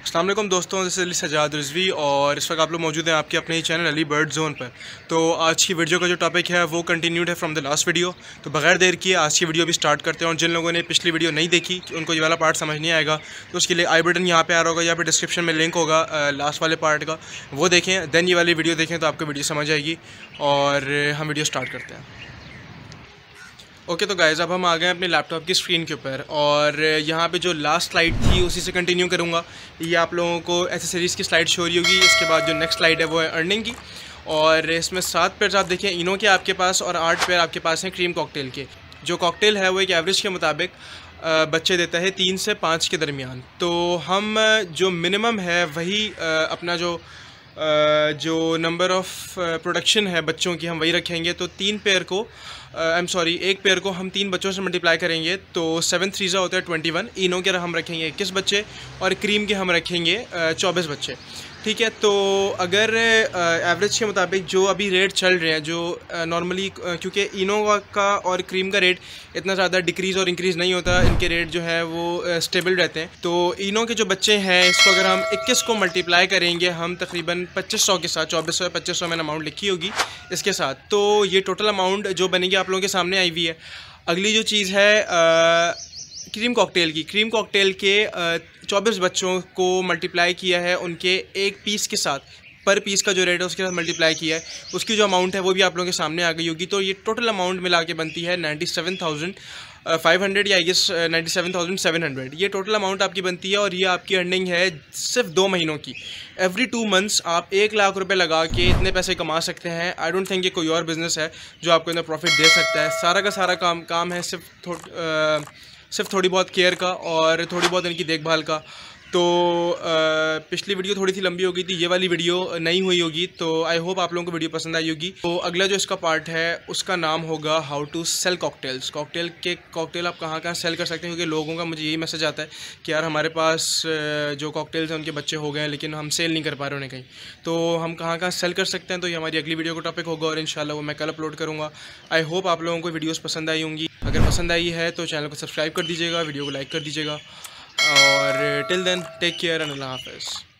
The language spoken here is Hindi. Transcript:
अस्सलाम वालेकुम दोस्तों, दिस इज़ सजाद रिजवी और इस वक्त आप लोग मौजूद हैं आपके अपने ही चैनल अली बर्ड जोन पर। तो आज की वीडियो का जो टॉपिक है वो कंटिन्यूड है फ्रॉम द लास्ट वीडियो। तो बगैर देर किए आज की वीडियो भी स्टार्ट करते हैं। और जिन लोगों ने पिछली वीडियो नहीं देखी कि उनको ये वाला पार्ट समझ नहीं आएगा तो उसके लिए आई बटन यहाँ पे आ रहा होगा, यहाँ पे डिस्क्रिप्शन में लिंक होगा लास्ट वाले पार्ट का, वो देखें, देन ये वाली वीडियो देखें तो आपको वीडियो समझ आएगी। और हम वीडियो स्टार्ट करते हैं। ओके तो गाइज़ अब हम आ गए अपने लैपटॉप की स्क्रीन के ऊपर और यहाँ पे जो लास्ट स्लाइड थी उसी से कंटिन्यू करूँगा। ये आप लोगों को एसेसरीज़ की स्लाइड शो हो रही होगी। इसके बाद जो नेक्स्ट स्लाइड है वो है अर्निंग की, और इसमें 7 पेयर्स आप देखिए इनो के आपके पास और 8 पेयर आपके पास हैं क्रीम कॉकटेल के। जो कॉकटेल है वो एक एवरेज के मुताबिक बच्चे देता है 3 से 5 के दरमियान। तो हम जो मिनिमम है वही अपना जो नंबर ऑफ़ प्रोडक्शन है बच्चों की हम वही रखेंगे। तो 3 पेयर को एक पेयर को हम 3 बच्चों से मल्टीप्लाई करेंगे तो 7 3 होता है 21। इनो के हम रखेंगे 21 बच्चे और क्रीम के हम रखेंगे 24 बच्चे। ठीक है, तो अगर एवरेज के मुताबिक जो अभी रेट चल रहे हैं, जो नॉर्मली क्योंकि इनो का और क्रीम का रेट इतना ज़्यादा डिक्रीज़ और इंक्रीज़ नहीं होता, इनके रेट जो है वो स्टेबल रहते हैं। तो इनो के जो बच्चे हैं इसको अगर हम 21 को मल्टीप्लाई करेंगे हम तकरीबन 2500 के साथ, 2400 या 2500 मैंने अमाउंट लिखी होगी इसके साथ, तो ये टोटल अमाउंट जो बनेगी आप लोगों के सामने आई हुई है। अगली जो चीज़ है क्रीम कॉकटेल के 24 बच्चों को मल्टीप्लाई किया है उनके एक पीस के साथ, पर पीस का जो रेट है उसके साथ मल्टीप्लाई किया है, उसकी जो अमाउंट है वो भी आप लोगों के सामने आ गई होगी। तो ये टोटल अमाउंट मिला के बनती है 97,500 या आई गेस 97,700। ये टोटल अमाउंट आपकी बनती है और ये आपकी अर्निंग है सिर्फ 2 महीनों की। एवरी 2 मंथ्स आप 1 लाख रुपए लगा के इतने पैसे कमा सकते हैं। आई डोंट थिंक ये कोई और बिज़नेस है जो आपको इतना प्रॉफिट दे सकता है। सारा का सारा काम है सिर्फ थोड़ी बहुत केयर का और थोड़ी बहुत इनकी देखभाल का। तो पिछली वीडियो थोड़ी सी लंबी हो गई थी, ये वाली वीडियो नहीं हुई होगी, तो आई होप आप लोगों को वीडियो पसंद आई होगी। तो अगला जो इसका पार्ट है उसका नाम होगा how to sell cocktails. Cocktail आप कहाँ कहाँ सेल कर सकते हैं, क्योंकि लोगों का मुझे यही मैसेज आता है कि यार हमारे पास जो कॉकटेल्स हैं उनके बच्चे हो गए हैं लेकिन हम सेल नहीं कर पा रहे उन्हें कहीं, तो हम कहाँ कहाँ सेल कर सकते हैं। तो ये हमारी अगली वीडियो का टॉपिक होगा और इंशाल्लाह वो मैं कल अपलोड करूँगा। आई होप आप लोगों को वीडियोज़ पसंद आई होंगी। अगर पसंद आई है तो चैनल को सब्सक्राइब कर दीजिएगा, वीडियो को लाइक कर दीजिएगा, और till then take care and अल्लाह हाफ़िज़।